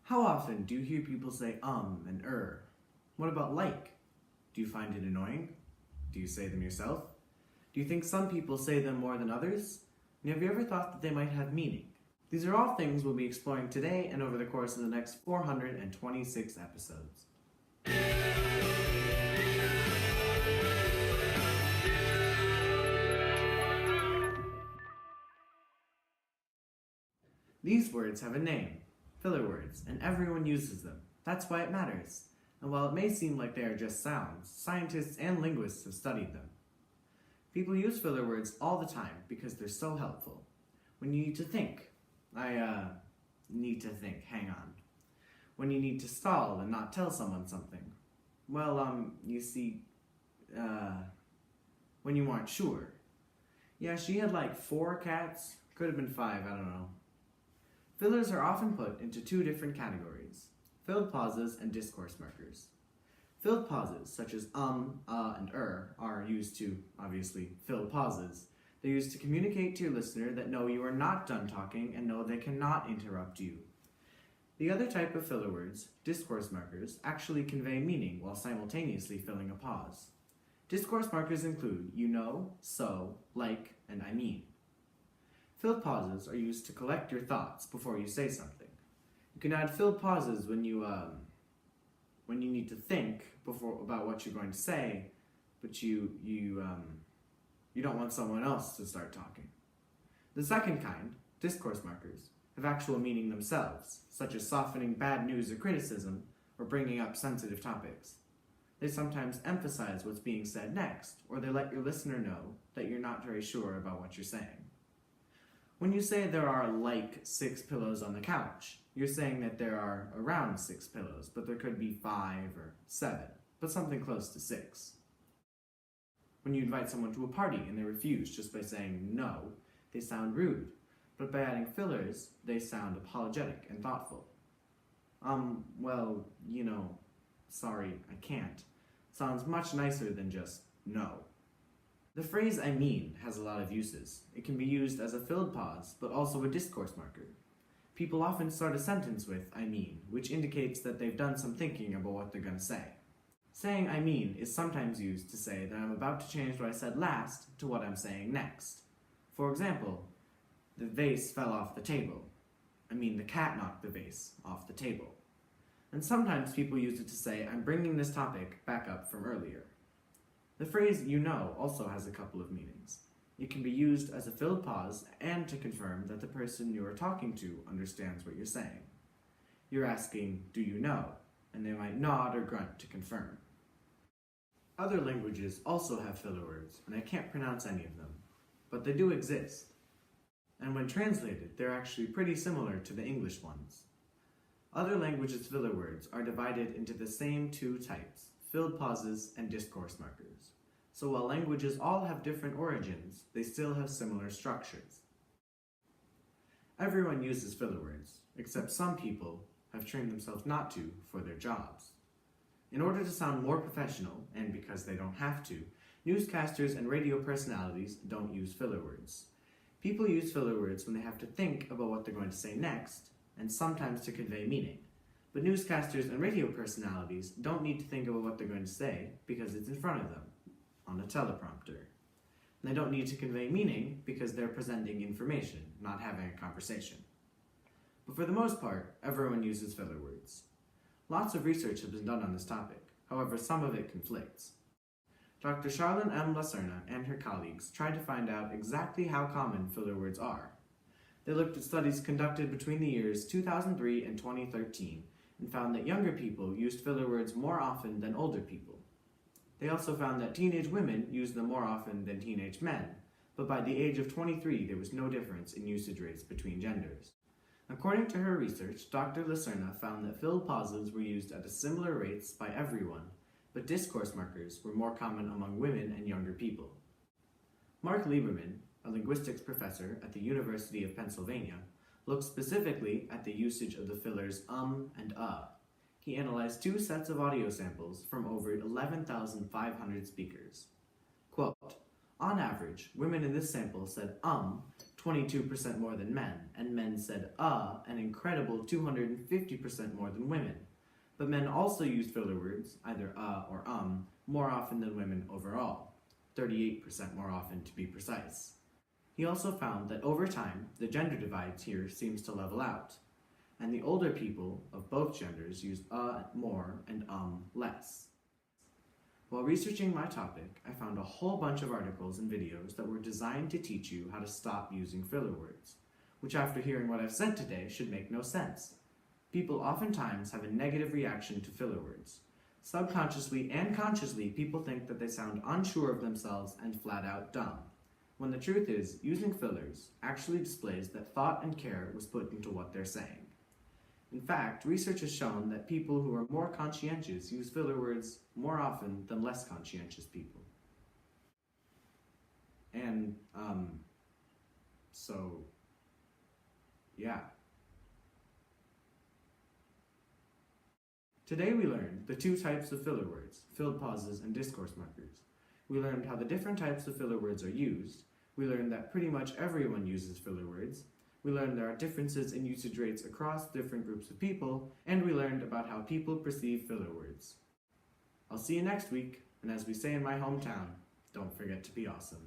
How often do you hear people say and What about like? Do you find it annoying? Do you say them yourself? Do you think some people say them more than others? And have you ever thought that they might have meaning? These are all things we'll be exploring today and over the course of the next 426 episodes. These words have a name, filler words, and everyone uses them. That's why it matters. And while it may seem like they are just sounds, scientists and linguists have studied them. People use filler words all the time because they're so helpful. When you need to think, need to think, hang on. When you need to stall and not tell someone something. You see, when you aren't sure. Yeah, she had like 4 cats, could have been 5, I don't know. Fillers are often put into 2 different categories, filled pauses and discourse markers. Filled pauses, such as and are used to, obviously, fill pauses. They're used to communicate to your listener that no, you are not done talking and no, they cannot interrupt you. The other type of filler words, discourse markers, actually convey meaning while simultaneously filling a pause. Discourse markers include you know, so, like, and I mean. Filled pauses are used to collect your thoughts before you say something. You can add filled pauses when you need to think about what you're going to say, but you don't want someone else to start talking. The second kind, discourse markers, have actual meaning themselves, such as softening bad news or criticism, or bringing up sensitive topics. They sometimes emphasize what's being said next, or they let your listener know that you're not very sure about what you're saying. When you say there are like 6 pillows on the couch, you're saying that there are around 6 pillows, but there could be 5 or 7, but something close to 6. When you invite someone to a party and they refuse just by saying no, they sound rude, but by adding fillers, they sound apologetic and thoughtful. Sorry, I can't, sounds much nicer than just no. The phrase I mean has a lot of uses. It can be used as a filled pause, but also a discourse marker. People often start a sentence with I mean, which indicates that they've done some thinking about what they're going to say. Saying I mean is sometimes used to say that I'm about to change what I said last to what I'm saying next. For example, the vase fell off the table. The cat knocked the vase off the table. And sometimes people use it to say I'm bringing this topic back up from earlier. The phrase you know also has a couple of meanings. It can be used as a filled pause and to confirm that the person you are talking to understands what you're saying. You're asking, do you know? And they might nod or grunt to confirm. Other languages also have filler words, and I can't pronounce any of them, but they do exist. And when translated, they're actually pretty similar to the English ones. Other languages' filler words are divided into the same 2 types, filled pauses and discourse markers. So while languages all have different origins, they still have similar structures. Everyone uses filler words, except some people have trained themselves not to for their jobs. In order to sound more professional, and because they don't have to, newscasters and radio personalities don't use filler words. People use filler words when they have to think about what they're going to say next, and sometimes to convey meaning. But newscasters and radio personalities don't need to think about what they're going to say because it's in front of them, on a teleprompter. And they don't need to convey meaning because they're presenting information, not having a conversation. But for the most part, everyone uses filler words. Lots of research has been done on this topic, however some of it conflicts. Dr. Charlene M. Lacerna and her colleagues tried to find out exactly how common filler words are. They looked at studies conducted between the years 2003 and 2013 and found that younger people used filler words more often than older people. They also found that teenage women used them more often than teenage men, but by the age of 23 there was no difference in usage rates between genders. According to her research, Dr. Lacerna found that filled pauses were used at a similar rates by everyone, but discourse markers were more common among women and younger people. Mark Lieberman, a linguistics professor at the University of Pennsylvania, looked specifically at the usage of the fillers and He analyzed 2 sets of audio samples from over 11,500 speakers. Quote, on average, women in this sample said 22% more than men, and men said an incredible 250% more than women. But men also used filler words, either or more often than women overall, 38% more often to be precise. He also found that over time, the gender divide here seems to level out, and the older people of both genders used more and less. While researching my topic, I found a whole bunch of articles and videos that were designed to teach you how to stop using filler words, which after hearing what I've said today should make no sense. People oftentimes have a negative reaction to filler words. Subconsciously and consciously, people think that they sound unsure of themselves and flat out dumb, when the truth is, using fillers actually displays that thought and care was put into what they're saying. In fact, research has shown that people who are more conscientious use filler words more often than less conscientious people. And, yeah. Today we learned the two types of filler words, filled pauses and discourse markers. We learned how the different types of filler words are used. We learned that pretty much everyone uses filler words. We learned there are differences in usage rates across different groups of people, and we learned about how people perceive filler words. I'll see you next week, and as we say in my hometown, don't forget to be awesome.